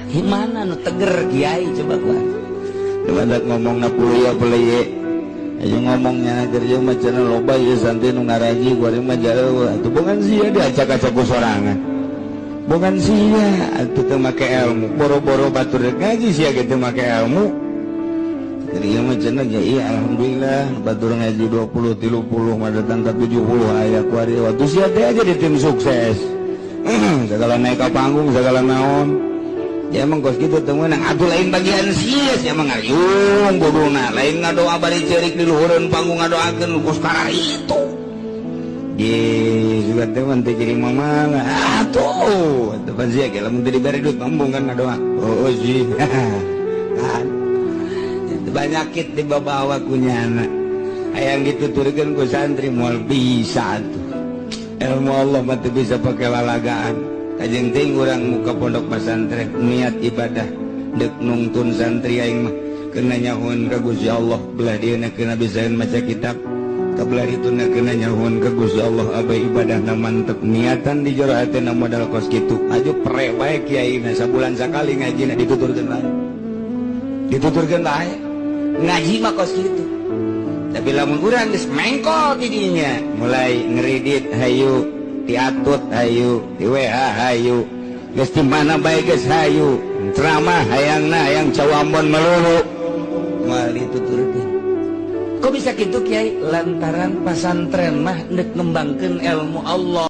Gimana nu teger kiai coba kuat. Demandak ngomong na puluh peleye. Ayo ngomongnya kerja macam loba ya santai nu ngaraji goreng mah jauh. Atuh bukan sia diacak-acak ku sorangan. Bukan sia atuh teu make ilmu. Boro-boro batur ngaji sia ge teu make ilmu. Kerja macam aja iya alhamdulillah batur ngaji 20 30 mah datang ke 70 aya ku ari waktu sia teh aja di tim sukses. Segala naik ke panggung segala naon. Ya emang kos gitu temen atuh lain bagian sia emang ngayung bodona lain ngadoa bari cerik di luhureun panggung ngadoakeun kos karar itu ye juga temen teh jadi mamang atuh tepan sia ge lamun teu diberi duit pambung kan ngadoa oh sih kan itu banyakit di babawa kunyana hayang dituturkeun ku santri moal bisa tuh ilmu Allah mah teu bisa pake lalagaan. Kajeng ting urang muka pondok pesantren niat ibadah dek nungtun santri aing mah kena nyahuan ka Gusti Allah belah dieuna kena bisaeun maca kitab kabelah dituna kena nyahuan ka Gusti Allah abah ibadahna mantep niatan di jero hatena modal kos kitu aju pre bae kiaina sabulan sakali ngajina dituturkeun bae ngaji mah kos kitu tapi lamun urang geus mengkol ti dinya mulai ngeridit hayu diatut hayu di WA hayu geus di mana bae geus hayu ceramah hayangna hayang cawambon melulu moal dituturkeun kok bisa kitu kiai lantaran pasantren mah neuk ngembangkeun ilmu Allah.